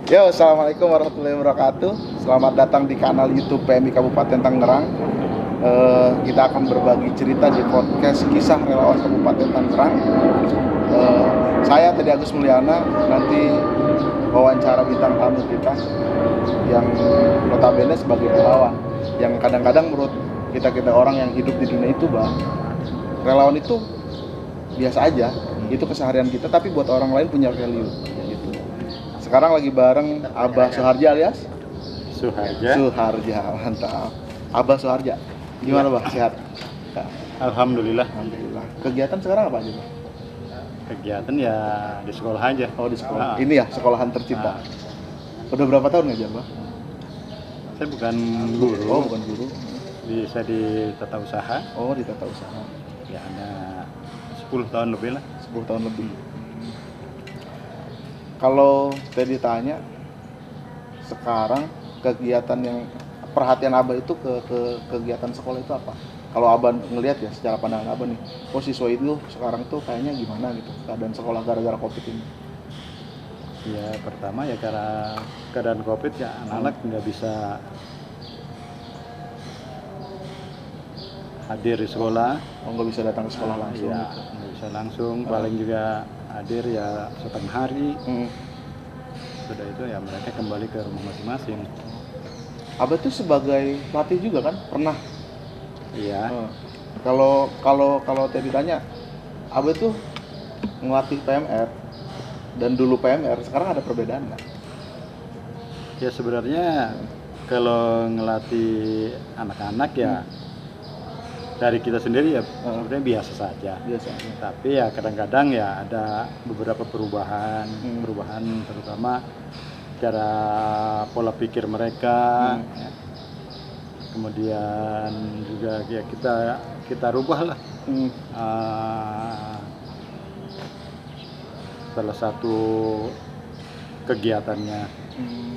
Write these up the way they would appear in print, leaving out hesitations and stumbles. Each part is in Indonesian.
Yo, assalamualaikum warahmatullahi wabarakatuh. Selamat datang di kanal YouTube PMI Kabupaten Tangerang. Kita akan berbagi cerita di podcast kisah relawan Kabupaten Tangerang. Saya Teddy Agus Mulyana, nanti wawancara bintang tamu kita yang notabene sebagai relawan. Yang kadang-kadang menurut kita orang yang hidup di dunia itu, relawan itu biasa aja, itu keseharian kita, tapi buat orang lain punya value. Sekarang lagi bareng Abah Suharja alias Suharja, mantap. Abah Suharja, gimana Bah? Sehat? Ya. Alhamdulillah. Kegiatan sekarang apa aja Bah? Kegiatan ya di sekolah aja. Oh, di sekolah. Ini ya sekolahan tercinta. Udah berapa tahun ngajar Bah? Saya bukan guru. Oh, bukan guru. Saya di tata usaha. Oh, di tata usaha. Ya ada 10 tahun lebih lah. 10 tahun lebih. Kalau tadi tanya, sekarang kegiatan yang perhatian Abah itu ke kegiatan sekolah itu apa? Kalau Abah ngelihat ya secara pandangan Abah nih, siswa itu sekarang tuh kayaknya gimana gitu keadaan sekolah gara-gara COVID ini? Ya pertama ya karena keadaan COVID ya anak-anak nggak bisa hadir di sekolah. Oh, nggak bisa datang ke sekolah langsung? Ya nggak bisa langsung, paling juga hadir ya setengah hari. Sudah itu ya mereka kembali ke rumah masing-masing. Abah tuh sebagai pelatih juga kan pernah? Iya. Kalau tadi ditanya, Abah tuh ngelatih PMR dan dulu PMR, sekarang ada perbedaan nggak? Ya sebenarnya kalau ngelatih anak-anak ya dari kita sendiri ya sebenarnya biasa saja. Tapi ya kadang-kadang ya ada beberapa perubahan terutama cara pola pikir mereka. Ya. Kemudian juga ya kita rubah lah. Salah satu kegiatannya.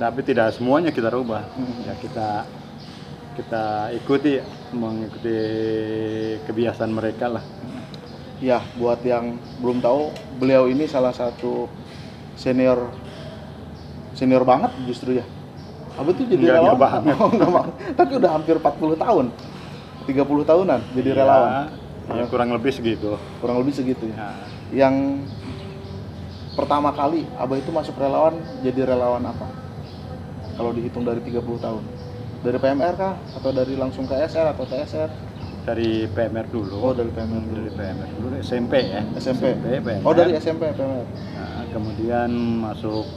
Tapi tidak semuanya kita rubah. Ya kita mengikuti kebiasaan mereka lah. Ya, buat yang belum tahu, beliau ini salah satu senior banget justru ya. Abah tuh jadi relawan banget. Tapi udah hampir 40 tahun. 30 tahunan jadi relawan. Ya, kurang lebih segitu ya. Yang pertama kali Abah itu masuk relawan, jadi relawan apa? Kalau dihitung dari 30 tahun. Dari PMR kah? Atau dari langsung ke SR atau TSR? Dari PMR dulu. Oh, dari PMR dulu. SMP ya. SMP. PMR. Oh, dari SMP PMR. Nah, kemudian masuk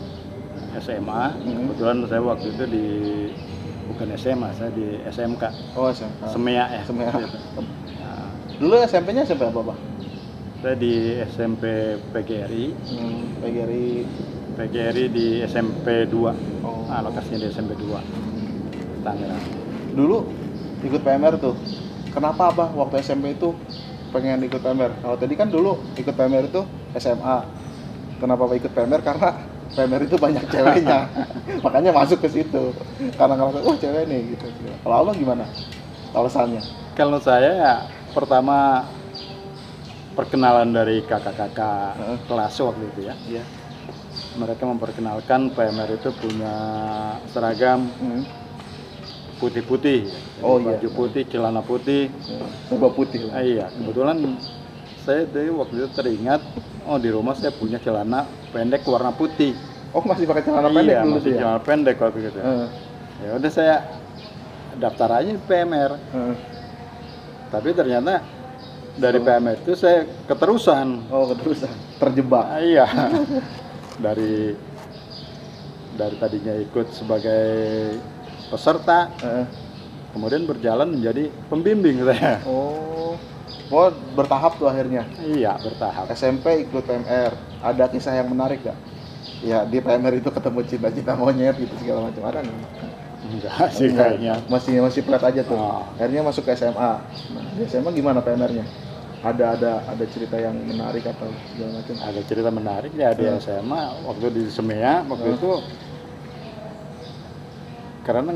SMA. Kebetulan saya waktu itu bukan SMA, saya di SMK. Oh, SMK. Semea ya. Semea. Nah, dulu SMP-nya SMP apa, Pak? Saya di SMP PGRI. PGRI di SMP 2. Oh. Nah, lokasinya di SMP 2. Tangerang. Dulu ikut PMR tuh. Kenapa Abah waktu SMP itu pengen ikut PMR? Kalau tadi kan dulu ikut PMR itu SMA. Kenapa Abah ikut PMR? Karena PMR itu banyak ceweknya. Makanya masuk ke situ. Karena ngerasa, cewek nih gitu. Kalau Abah gimana alasannya? Kalau saya ya pertama perkenalan dari kakak-kakak kelas waktu itu ya. Iya. Mereka memperkenalkan PMR itu punya seragam putih-putih, baju putih, celana putih, serba putih lah. Iya, kebetulan saya dari waktu itu teringat, di rumah saya punya celana pendek warna putih. Oh, masih pakai celana pendek dulu masih celana pendek waktu itu. Ya udah saya daftar aja PMR. Tapi ternyata dari PMR itu saya keterusan. Oh, keterusan, terjebak. Iya. dari tadinya ikut sebagai peserta, kemudian berjalan menjadi pembimbing saya. Oh, bertahap tuh akhirnya? Iya, bertahap. SMP ikut PMR, ada kisah yang menarik gak? Ya, di PMR itu ketemu cinta-cinta monyet gitu segala macam, ada nggak? Enggak sih kayaknya. Masih flat aja tuh. Akhirnya masuk ke SMA. Nah, di SMA gimana PMR-nya? Ada cerita yang menarik atau segala macam? Ada cerita menarik ya di SMA waktu di Semea waktu itu. Karena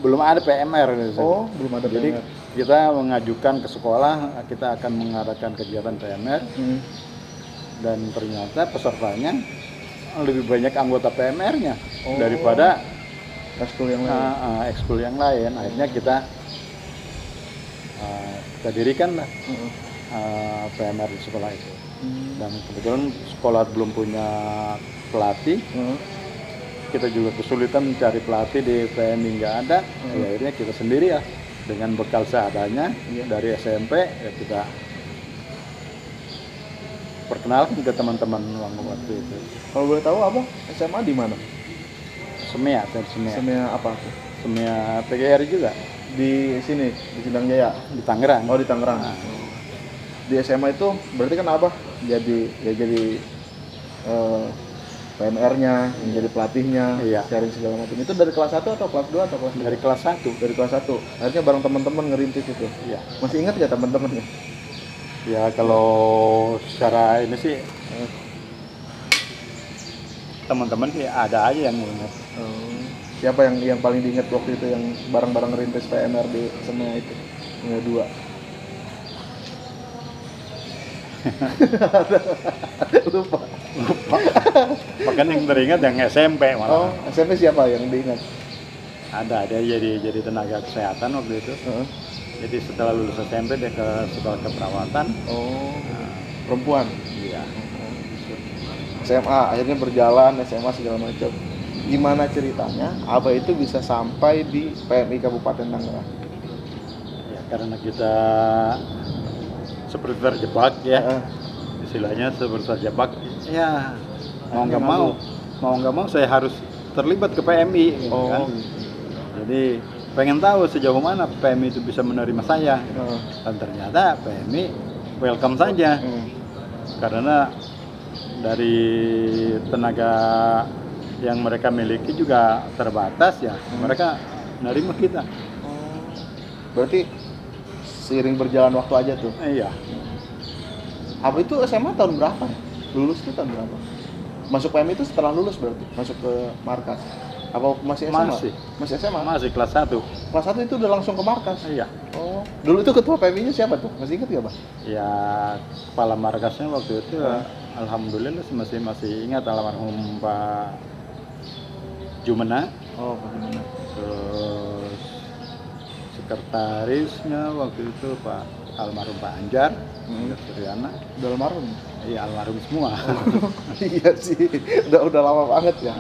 belum ada PMR. Oh, belum ada PMR. Jadi kita mengajukan ke sekolah, kita akan mengadakan kegiatan PMR. Dan ternyata pesertanya lebih banyak anggota PMR-nya Oh. daripada ekskul yang lain. ekskul yang lain. Akhirnya kita dirikan lah Heeh. PMR di sekolah itu. Hmm. Dan kebetulan sekolah belum punya pelatih, Heeh. kita juga kesulitan mencari pelatih di PMI, nggak ada. Ya, akhirnya kita sendiri ya dengan bekal seadanya dari SMP ya kita perkenalkan ke teman-teman waktu itu. Kalau boleh tahu Abah SMA di mana? Semea apa tuh? Semea PGRI juga Di sini, di Sindang Jaya. di Tangerang. Oh, di Tangerang. Di SMA itu berarti kan Abah jadi PMR-nya, menjadi pelatihnya, Iya. sharing segala macam. Itu dari kelas 1 atau kelas 2 atau kelas 3? Dari kelas 1. Dari kelas 1. Akhirnya bareng teman-teman ngerintis itu. Iya. Masih ingat nggak teman-temannya? Ya kalau secara ini sih teman-teman sih ada aja yang ingat. Siapa yang paling diingat waktu itu yang bareng-bareng ngerintis PMR di semua itu? Yang dua. Lupa. Bahkan yang teringat yang SMP Oh, malah. SMP siapa yang diingat? Ada dia jadi tenaga kesehatan waktu itu. Heeh. Jadi setelah lulus SMP dia ke sekolah keperawatan. Oh, perempuan. Iya. SMA akhirnya berjalan, SMA segala macam. Gimana ceritanya Abah itu bisa sampai di PMI Kabupaten Tangerang? Ya karena kita seperti terjebak ya. Heeh. Istilahnya seperti terjebak. Ya mau Akhirnya nggak mau saya harus terlibat ke PMI gitu Oh. kan. Jadi pengen tahu sejauh mana PMI itu bisa menerima saya. Heeh. Dan ternyata PMI welcome saja. Karena dari tenaga yang mereka miliki juga terbatas ya, mereka menerima kita. Berarti seiring berjalan waktu aja tuh. Iya, Abah itu SMA tahun berapa? Lulus itu tahun berapa? Masuk PMI itu setelah lulus berarti? Masuk ke markas? Apa masih SMA? Masih SMA? masih kelas 1. Kelas 1 itu udah langsung ke markas? Iya. Oh, dulu itu ketua PMI-nya siapa tuh? Masih ingat gak, Bang? Ya kepala markasnya waktu itu alhamdulillah masih ingat almarhum Pak Jumena. Oh, bagaimana? Terus sekretarisnya waktu itu Pak almarhum Pak Anjar, Anjar Suryana. Udah almarhum? Iya almarhum semua. Iya sih, udah lama banget ya.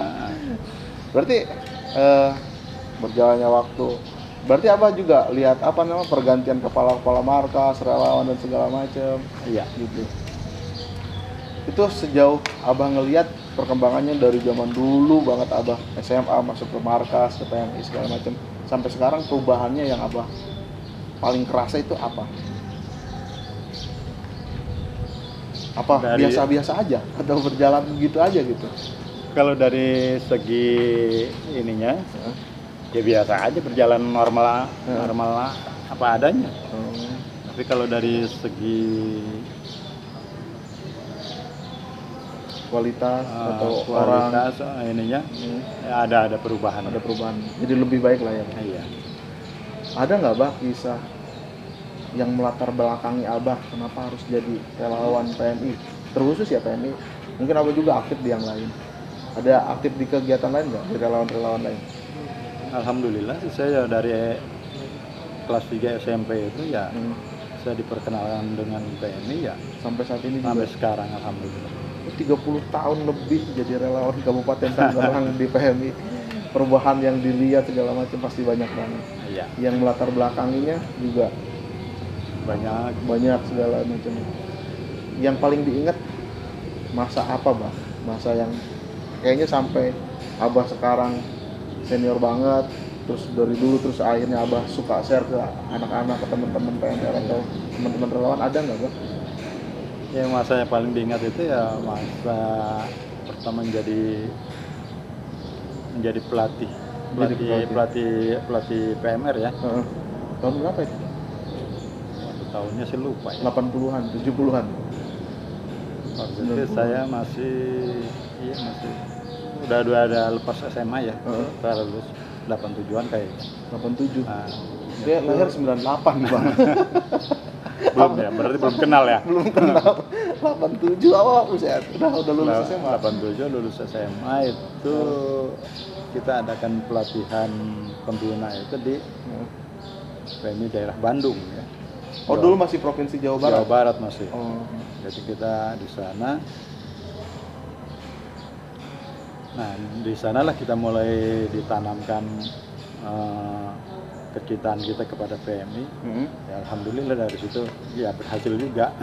Berarti berjalannya waktu. Berarti Abah juga lihat apa namanya pergantian kepala markas, relawan dan segala macam. Iya. Gitu. Itu sejauh Abah ngelihat perkembangannya dari zaman dulu banget Abah SMA masuk ke markas, ke PMI segala macam sampai sekarang perubahannya yang Abah paling kerasa itu apa? Apa biasa-biasa aja atau berjalan begitu aja gitu? Kalau dari segi ininya ya biasa aja berjalan normal apa adanya. Tapi kalau dari segi kualitas atau kualitas orang ininya ya ada perubahan. ada perubahan. Jadi lebih baik lah ya. Iya. Ada nggak Bah kisah yang melatar belakangi Abah kenapa harus jadi relawan PMI? Terkhusus ya PMI. Mungkin Abah juga aktif di yang lain. Ada aktif di kegiatan lain nggak? Di relawan-relawan lain? Alhamdulillah sih saya dari kelas 3 SMP itu ya saya diperkenalkan dengan PMI ya Sampai saat ini sampai juga sekarang alhamdulillah. 30 tahun lebih jadi relawan Kabupaten Tangerang di PMI. Perubahan yang dilihat segala macam pasti banyak banget. Iya. Yang melatar belakanginya juga banyak segala macam. Yang paling diingat masa apa Bah? Masa yang kayaknya sampai Abah sekarang senior banget, terus dari dulu terus akhirnya Abah suka share ke anak-anak, ke teman-teman PMR atau teman-teman relawan, ada nggak Bah? Ya masa yang paling diingat itu ya masa pertama menjadi pelatih PMR ya. Tahun berapa itu? Waktu tahunnya sih lupa ya. 80-an, 70-an. Waktu itu saya masih udah ada lepas SMA ya. Saya lulus 87-an kayaknya. 87. Nah, Dia lahir 98 Bang. Belum ya, berarti belum kenal ya. Belum kenal. 87 awal buset. Udah lulus SMA. 87 lulus SMA itu kita adakan pelatihan pembina itu di PMI daerah Bandung ya. Oh, dulu masih provinsi Jawa Barat. Jawa Barat masih. Oh. Jadi kita di sana. Nah, di sanalah kita mulai ditanamkan kecintaan kita kepada PMI. Ya, alhamdulillah dari situ ya berhasil juga.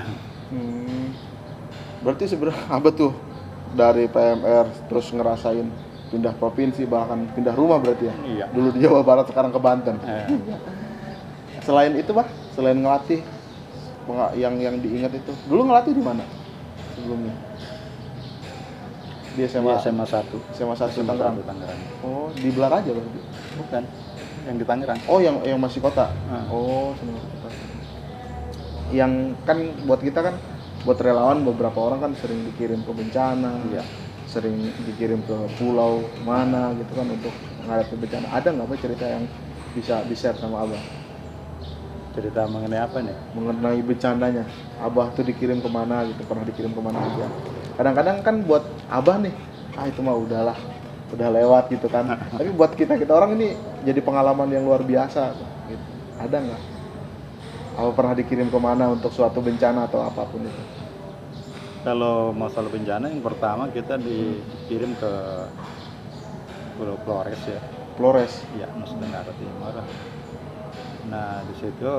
Berarti sebenarnya apa tuh dari PMR terus ngerasain pindah provinsi bahkan pindah rumah berarti ya? Iya. Dulu di Jawa Barat sekarang ke Banten. Selain itu Bah, selain ngelatih yang diingat itu, dulu ngelatih di mana sebelumnya? Di SMA. Di SMA 1. SMA 1 Tangerang. Oh, di Belar aja berarti? Bukan. Yang di Tangerang. Oh, yang masih kota. Oh, sama kota. Yang kan buat kita kan buat relawan beberapa orang kan sering dikirim ke bencana. Iya. Sering dikirim ke pulau mana gitu kan untuk menghadapi bencana. Ada nggak Pak cerita yang bisa di-share sama Abah? Cerita mengenai apa nih? Mengenai bencananya. Abah tuh dikirim kemana gitu, pernah dikirim kemana aja. Kadang-kadang kan buat Abah nih, itu mah udahlah, udah lewat gitu kan. Tapi buat kita orang ini jadi pengalaman yang luar biasa gitu. Ada nggak? Abah pernah dikirim kemana untuk suatu bencana atau apapun itu? Kalau masalah bencana yang pertama kita dikirim ke Pulau Flores ya. Flores. Ya, Nusa Tenggara Timur. Nah, di situ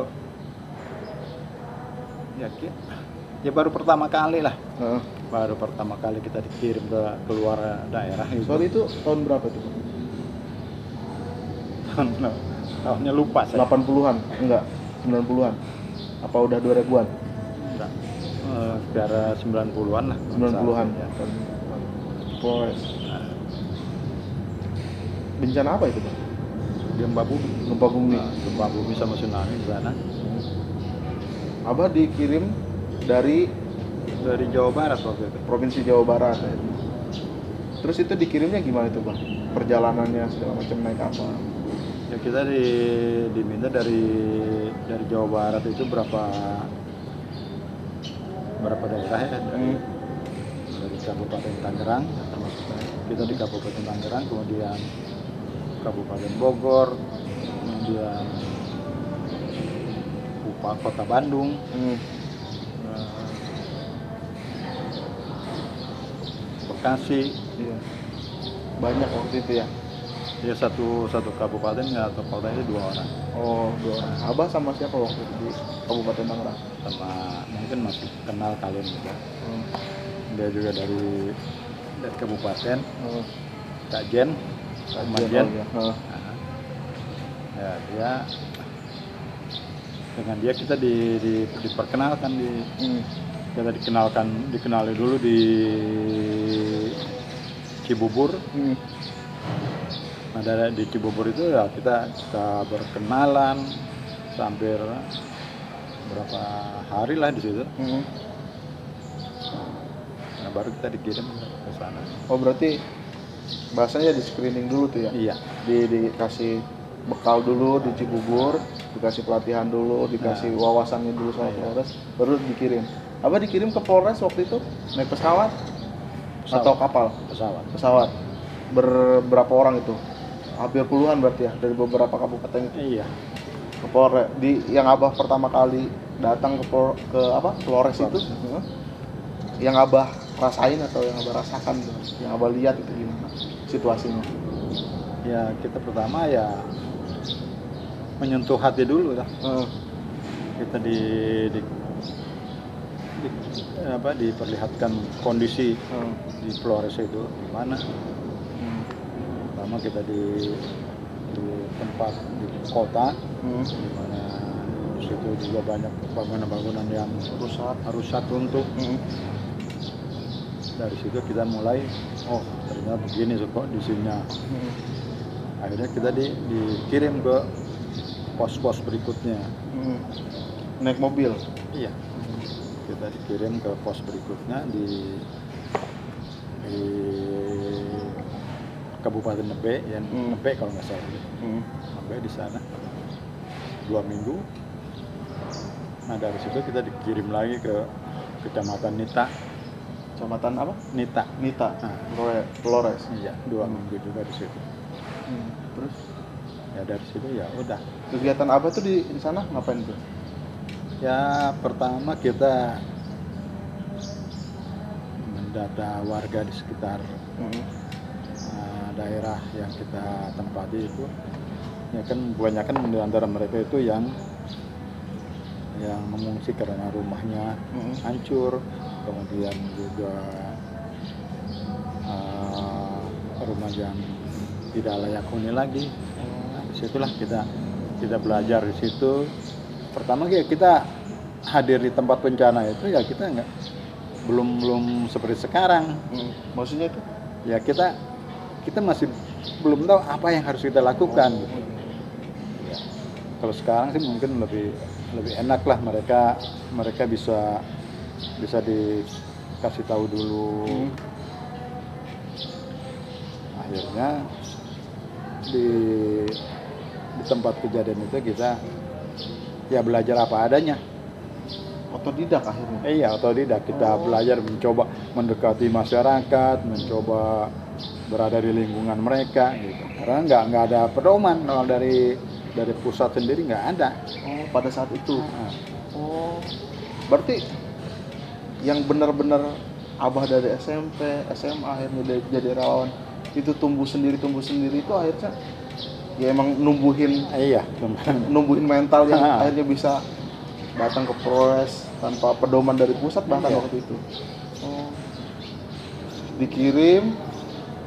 ya baru pertama kali lah. Baru pertama kali kita dikirim ke keluar daerah gitu. Soal itu tahun berapa tuh? Tahunnya lupa saya. 80-an? Enggak, 90-an. Apa udah 2000-an? Enggak. Sekitar 90-an lah. 90-an. Ya. Flores. Bencana apa itu, Pak? Gempa bumi. Gempa bumi. Gempa bumi sama tsunami di sana. Abah dikirim dari Jawa Barat waktu itu. Provinsi Jawa Barat. Terus itu dikirimnya gimana itu, Bang? Perjalanannya segala macam naik apa? Ya kita diminta dari Jawa Barat itu berapa daerah ya dari Kabupaten Tangerang, termasuk kita di Kabupaten Tangerang, kemudian Kabupaten Bogor, kemudian Kota Bandung, Bekasi. Iya. Banyak waktu itu ya. Ya satu kabupaten atau kota itu 2 orang. Oh, 2 orang. Abah sama siapa waktu itu di Kabupaten Tangerang? Sama mungkin masih kenal kalian juga. Dia juga dari kabupaten. Kak Jen. Sama Jen. Ya, dia dengan dia kita diperkenalkan kita dikenali dulu di Cibubur. Nah, di Cibubur itu ya kita berkenalan hampir berapa hari lah di situ. Nah, baru kita dikirim ke sana. Oh, berarti bahasanya di screening dulu tuh ya? Iya. Dikasih bekal dulu di Cibubur, dikasih pelatihan dulu, dikasih wawasannya dulu sama Flores, baru dikirim. Apa dikirim ke Flores waktu itu? Naik pesawat? Atau kapal? Pesawat. Berapa orang itu? Hampir puluhan berarti ya dari beberapa kabupaten itu. Iya. Ke Flores. Yang Abah pertama kali datang ke Flores itu, yang Abah rasain atau yang Abah rasakan, yang Abah lihat itu gimana situasinya? Ya kita pertama ya menyentuh hati dulu lah. Kita diperlihatkan kondisi di Flores itu gimana. Pertama kita di tempat di kota, di mana di situ juga banyak bangunan-bangunan yang rusak untuk. Dari situ kita mulai, ternyata begini kok di sini. Akhirnya kita dikirim ke pos-pos berikutnya. Naik mobil? Iya. Kita dikirim ke pos berikutnya di Kabupaten Nebe, Nebe kalau nggak salah. Nebe di sana 2 minggu. Nah dari situ kita dikirim lagi ke Kecamatan Nita. Kecamatan apa? Nita. Nita. Nah. Flores. Iya, 2 minggu juga di situ. Terus Ya dari situ ya udah. kegiatan apa tuh di sana ngapain tuh? Ya pertama kita mendata warga di sekitar daerah yang kita tempati itu. Ya kan kebanyakan di antara mereka itu yang mengungsi karena rumahnya hancur, kemudian juga rumah yang tidak layak huni lagi. Nah, disitulah kita belajar di situ. Pertama kita hadir di tempat bencana itu ya kita belum seperti sekarang. Maksudnya itu? Ya kita masih belum tahu apa yang harus kita lakukan. Gitu. Ya, kalau sekarang sih mungkin lebih enak lah, mereka bisa dikasih tahu dulu. Akhirnya di tempat kejadian itu kita ya belajar apa adanya. Otodidak akhirnya. Iya, otodidak. Kita belajar, mencoba mendekati masyarakat, mencoba berada di lingkungan mereka gitu. Karena nggak ada pedoman kalau dari pusat sendiri nggak ada. Oh, pada saat itu. Oh, berarti yang benar-benar Abah dari SMP, SMA akhirnya jadi relawan itu tumbuh sendiri itu akhirnya ya emang numbuhin mental yang akhirnya bisa datang ke Polres tanpa pedoman dari pusat bahkan waktu itu. Oh, dikirim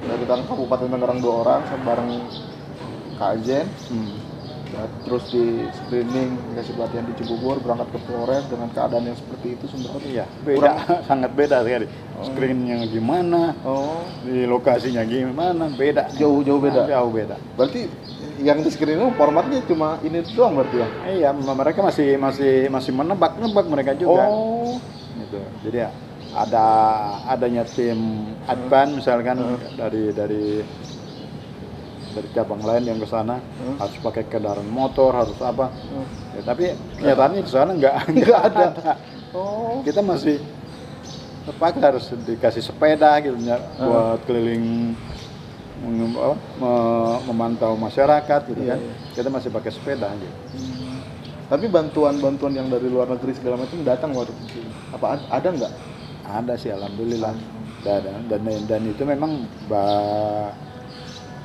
dari Kabupaten Tangerang 2 orang bareng Kak Ajen. Ya, terus di screening, dikasih pelatihan di Cibubur, berangkat ke Polres dengan keadaan yang seperti itu sebenarnya. Iya, beda, sangat beda sekali. Screeningnya gimana, di lokasinya gimana, beda. Jauh beda. Jauh beda. Berarti yang di screening formatnya cuma ini doang berarti ya? Iya, mereka masih menebak mereka juga. Oh, gitu. Jadi ya adanya tim advance misalkan dari cabang lain yang ke sana harus pakai kendaraan motor, harus apa. Ya, tapi kenyataannya di sana nggak ada. Oh, Kita masih terpaksa harus dikasih sepeda gitu buat keliling memantau masyarakat gitu kan. Kita masih pakai sepeda gitu. Tapi bantuan yang dari luar negeri segala macam datang waktu itu. Apa ada nggak? Ada sih, alhamdulillah. Dan itu memang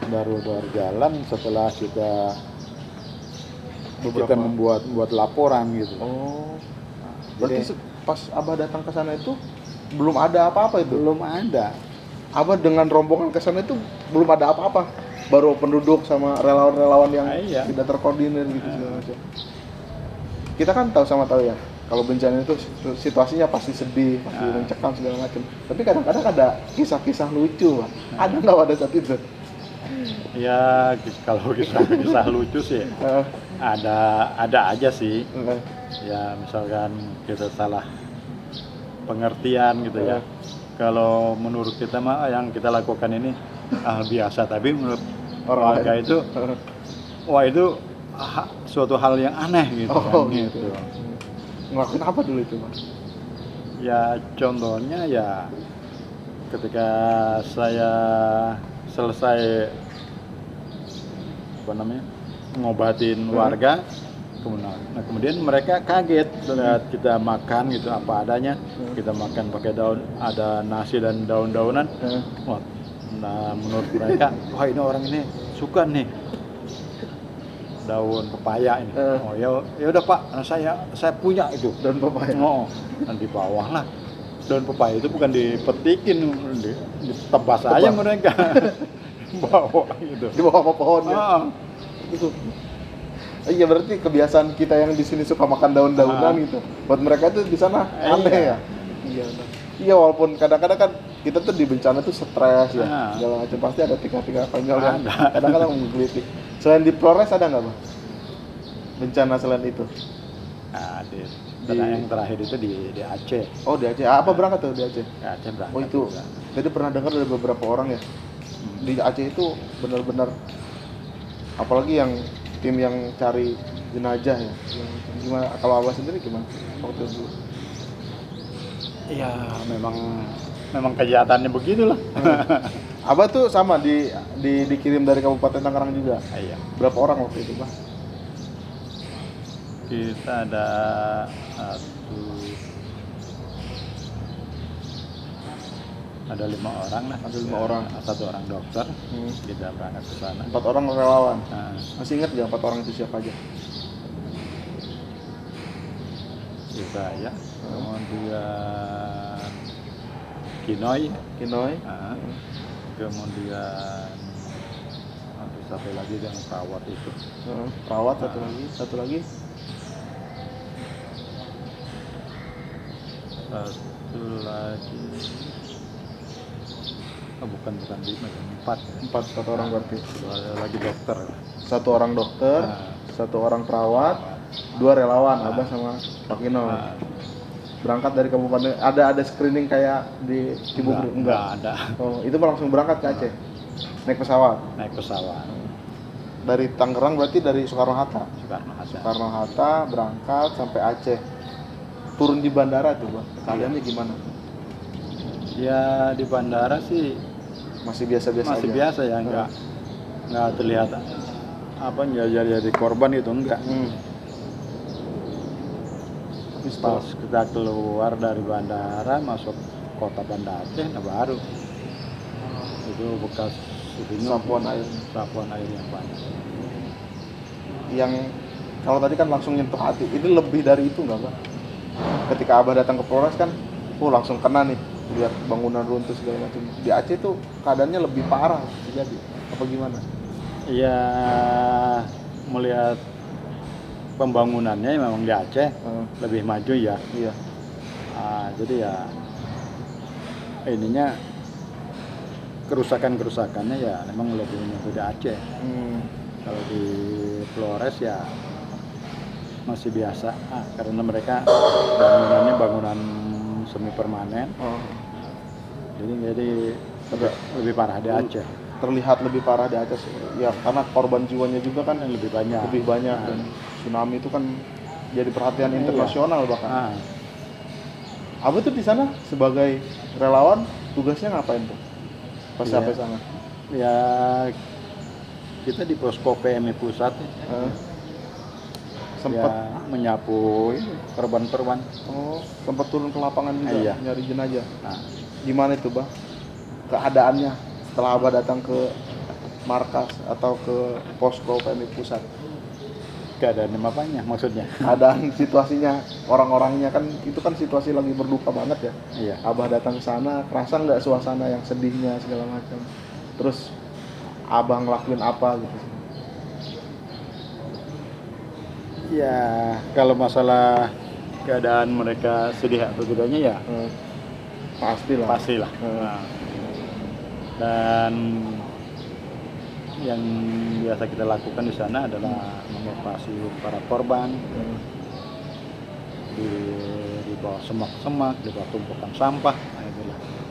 baru jalan setelah kita membuat laporan gitu. Oh, Jadi berarti pas Abah datang ke sana itu belum ada apa-apa itu? belum ada. Abah dengan rombongan ke sana itu belum ada apa-apa, baru penduduk sama relawan-relawan yang tidak terkoordinir gitu segala macam. Kita kan tahu ya, kalau bencana itu situasinya pasti sedih, pasti mencekam segala macam. Tapi kadang-kadang ada kisah-kisah lucu, Pak. Ada nggak pada saat itu? Ya kalau kisah lucu sih ada aja sih. Ya misalkan kita salah pengertian gitu ya. Kalau menurut kita mah yang kita lakukan ini biasa, tapi menurut warga itu wah itu suatu hal yang aneh gitu kan gitu. Ngelakuin apa dulu itu, Mas? Ya contohnya ya ketika saya selesai ngobatin warga, kemudian mereka kaget lihat kita makan gitu apa adanya. Kita makan pakai daun, ada nasi dan daun-daunan. Wah, nah menurut mereka wah ini orang ini suka nih daun pepaya ini. Oh ya udah Pak, saya punya itu daun pepaya. Dan di bawah lah daun pepaya itu bukan dipetikin, ditebas aja mereka. Bawa gitu. Di bawah pohon ya. Itu. Iya, berarti kebiasaan kita yang di sini suka makan daun-daunan gitu. Buat mereka itu di sana aneh ya. Iya, walaupun kadang-kadang kan kita tuh di bencana tuh stres ya. Segala macam pasti ada tika-tika konyol yang kadang-kadang menggelitik. Selain di Flores ada nggak, Bang? Bencana selain itu? Yang terakhir itu di Aceh. Oh, di Aceh. Apa berangkat tuh di Aceh? Aceh berangkat. Oh, itu. Jadi pernah dengar dari beberapa orang ya. Di Aceh itu benar-benar apalagi yang tim yang cari jenazah ya, yang Gimana kalau Abah sendiri gimana waktu itu? Ya memang kejahatannya begitulah. Abah tuh sama dikirim dari Kabupaten Tangerang juga. Iya. Berapa orang waktu itu, Bah? Kita ada ada 5 orang lah. Ada 5 orang. 1 orang dokter. Kita berangkat ke sana. 4 orang relawan. Nah, Masih ingat nggak 4 orang itu siapa aja? saya, kemudian Kinoy, Kinoy, kemudian ada satu lagi yang perawat itu. perawat satu lagi. Bukan 5, 4 ya. 4 orang berarti. Ada lagi dokter. 1 orang dokter, 1 orang perawat, 2 relawan, Abah sama Pak Kinoy. Berangkat dari kabupaten, ada screening kayak di Cibubur? Enggak ada. Oh, itu langsung berangkat ke Aceh? Naik pesawat? Naik pesawat. Dari Tangerang berarti dari Soekarno-Hatta? Soekarno-Hatta berangkat sampai Aceh. Turun di bandara tuh, Bang. Keadaannya gimana? Ya di bandara sih Masih biasa-biasa aja? masih biasa ya, nggak terlihat apa jadi korban itu enggak. Pas kita keluar dari bandara masuk kota Banda Aceh, nah baru itu bekas sapuan air yang banyak. Yang kalau tadi kan langsung nyentuh hati, ini lebih dari itu nggak, Bang? Ketika Abah datang ke Polres kan, langsung kena nih, lihat bangunan runtuh segala macam. Di Aceh tuh keadaannya lebih parah terjadi, apa gimana? Iya, melihat pembangunannya memang di Aceh lebih maju ya. Iya. Jadi ya ininya kerusakannya ya memang lebih menyentuh di Aceh. Kalau di Flores ya masih biasa, karena mereka bangunannya bangunan semi permanen. Jadi lebih parah di Aceh. Terlihat lebih parah di Aceh ya, karena korban jiwanya juga kan yang lebih banyak dan tsunami itu kan jadi perhatian internasional bahkan. Abah tuh di sana sebagai relawan tugasnya ngapain tuh pas sampai sana? Ya kita di posko PMI pusat sempat menyapu korban-korban. Sempat turun ke lapangan juga nyari jenazah. Gimana itu, Bang? Keadaannya setelah Abah datang ke markas atau ke posko PMI pusat? Keadaan apanya maksudnya? Keadaan situasinya, orang-orangnya kan itu kan situasi lagi berduka banget ya. Iya. Abah datang ke sana, kerasa nggak suasana yang sedihnya segala macam? Terus Abah ngelakuin apa gitu sih? Ya kalau masalah keadaan mereka sedih atau tidaknya ya pastilah. Dan yang biasa kita lakukan di sana adalah mengevakuasi para korban di bawah semak-semak, di bawah tumpukan sampah.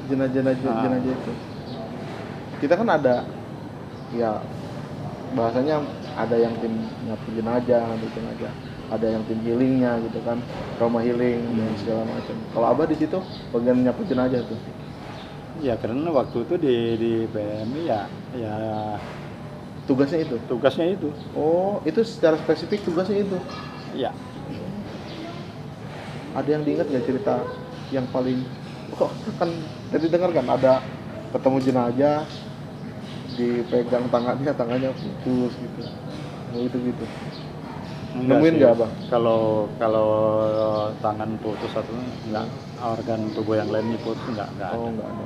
Itulah jenazah itu. Kita kan ada ya bahasanya ada yang tim nyapu jenazah, ada yang tim healingnya gitu kan, trauma healing dan segala macam. Kalau Abah di situ bagian nyapu jenazah tuh? Ya karena waktu itu di PMI ya tugasnya itu. Oh, itu secara spesifik tugasnya itu. Iya. Ada yang diingat nggak cerita yang paling kan tadi dengar kan ada ketemu jenazah dipegang tangannya putus gitu. Gitu. Nemuin nggak, Bang? Kalau tangan putus atau enggak, organ tubuh yang lainnya putus enggak ada. Enggak ada.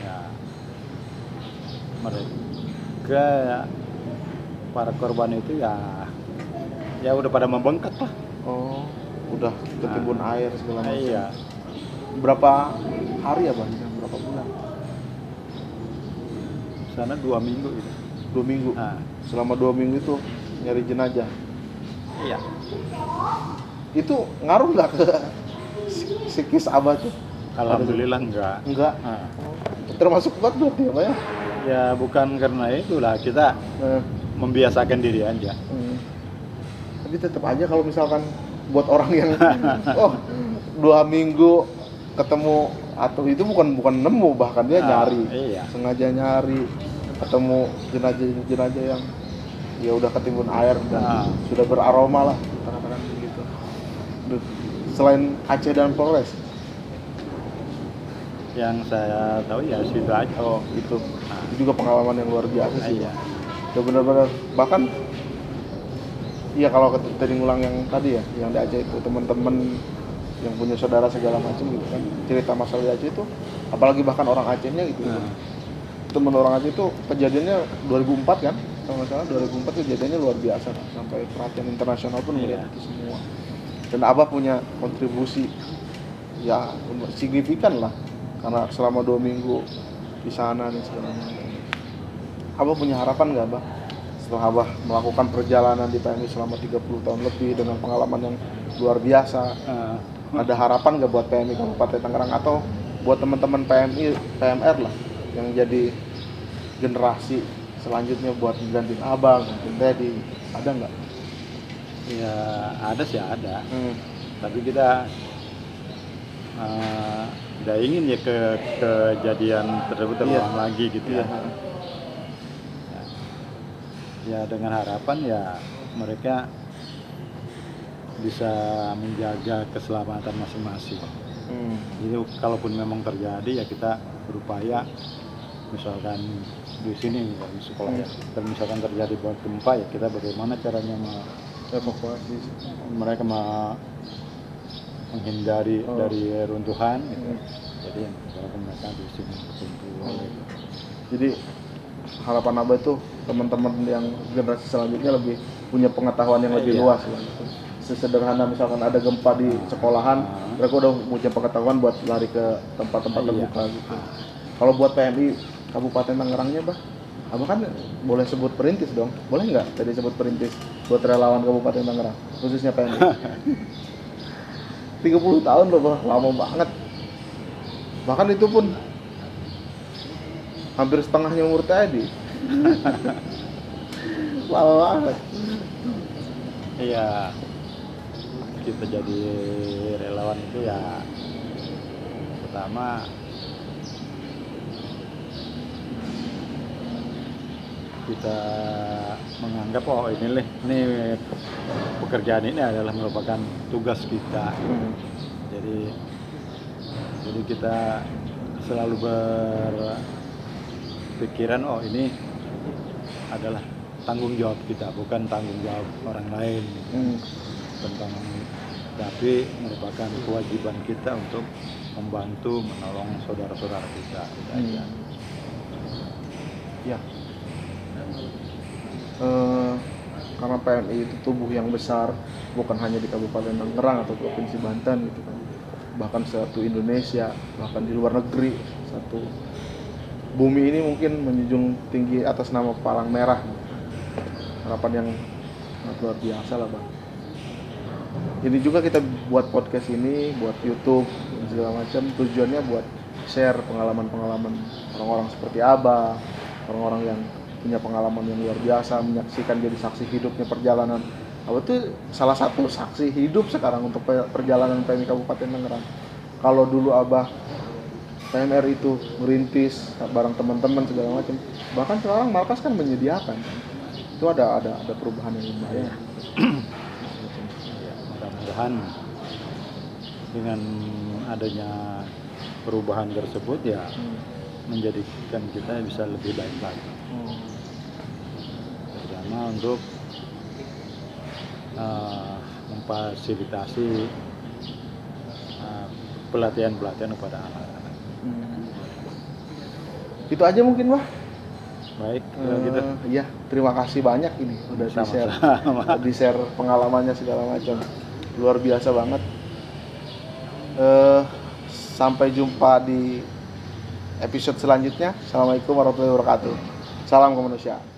Ya, mereka para korban itu ya udah pada membengkak lah. Udah ketimbun air segala macam. Iya. Berapa hari ya, Bang? Berapa bulan? Sana 2 minggu gitu. 2 minggu. Selama 2 minggu itu nyari jenazah. Iya. Itu ngaruh nggak ke psikis Abah tuh? Alhamdulillah enggak. Termasuk kuat berarti ya, Pak ya? Ya bukan karena itulah kita membiasakan diri aja. Tapi tetap aja kalau misalkan buat orang yang oh 2 minggu ketemu, atau itu bukan nemu, bahkan dia nyari, iya. sengaja nyari ketemu jenazah yang ya udah ketimbun air dan sudah beraroma lah, katakan begitu. Selain Aceh dan Polres Yang saya tahu ya situ aja. itu juga pengalaman yang luar biasa sih. Iya. Udah benar-benar, bahkan iya kalau tadi ngulang yang tadi ya, yang di Aceh itu teman-teman yang punya saudara segala macam gitu kan, cerita masalah di Aceh itu, apalagi bahkan orang Acehnya gitu. Temen orang Aceh itu kejadiannya 2004 kan, kalau nggak salah 2004 kejadiannya luar biasa kan, sampai perhatian internasional pun melihat itu semua. Dan Abah punya kontribusi ya signifikan lah, karena selama 2 minggu di sana dan segala macam. Abah punya harapan nggak, Abah, setelah Abah melakukan perjalanan di PMI selama 30 tahun lebih dengan pengalaman yang luar biasa, ada harapan nggak buat PMI Kabupaten Tangerang atau buat teman-teman PMI PMR lah yang jadi generasi selanjutnya buat gantiin Abang, gantiin Teddy, ada nggak? Ya ada sih ada. Tapi kita tidak ingin ya kejadian tersebut terulang lagi gitu ya. Ya dengan harapan ya mereka bisa menjaga keselamatan masing-masing. Jadi kalaupun memang terjadi ya kita berupaya, misalkan di sini di sekolah ya, dan misalkan terjadi gempa ya kita bagaimana caranya Evakuasi mereka menghindari dari runtuhan gitu. Jadi kalau mereka di sini berkumpul. Jadi harapan Abah itu teman-teman yang generasi selanjutnya lebih punya pengetahuan yang lebih luas lah. Sesederhana misalkan ada gempa di sekolahan, mereka udah punya pengetahuan buat lari ke tempat-tempat terbuka gitu. Kalau buat PMI Kabupaten Tangerangnya, Bah, Abah kan boleh sebut perintis dong, boleh nggak tadi sebut perintis buat relawan Kabupaten Tangerang, khususnya PMI? 30 tahun loh, Bah, lama banget. Bahkan itu pun hampir setengahnya umur Teddy. Lama banget. Iya, kita jadi relawan itu ya pertama kita menganggap ini pekerjaan ini adalah merupakan tugas kita. Jadi kita selalu berpikiran ini adalah tanggung jawab kita, bukan tanggung jawab orang lain. Tapi merupakan kewajiban kita untuk membantu menolong saudara-saudara kita. Ya. Karena PMI itu tubuh yang besar, bukan hanya di Kabupaten Tangerang atau Provinsi Banten gitu kan, bahkan satu Indonesia, bahkan di luar negeri, satu bumi ini mungkin menjunjung tinggi atas nama Palang Merah. Harapan yang sangat luar biasa lah, Bang. Ini juga kita buat podcast ini, buat YouTube dan segala macam, tujuannya buat share pengalaman-pengalaman orang-orang seperti Abah, orang-orang yang punya pengalaman yang luar biasa, menyaksikan jadi saksi hidupnya perjalanan. Abah tuh salah satu saksi hidup sekarang untuk perjalanan PMI Kabupaten Tangerang. Kalau dulu Abah PMR itu merintis bareng teman-teman segala macam, bahkan sekarang Markas kan menyediakan. Itu ada perubahan yang lumayan. Mudah-mudahan dengan adanya perubahan tersebut ya menjadikan kita bisa lebih baik lagi. Terutama untuk memfasilitasi pelatihan-pelatihan kepada anak-anak. Itu aja mungkin, Wah. Baik, gitu. Iya, terima kasih banyak ini udah di-share pengalamannya segala macam. Luar biasa banget. Sampai jumpa di episode selanjutnya. Assalamualaikum warahmatullahi wabarakatuh. Salam kemanusiaan.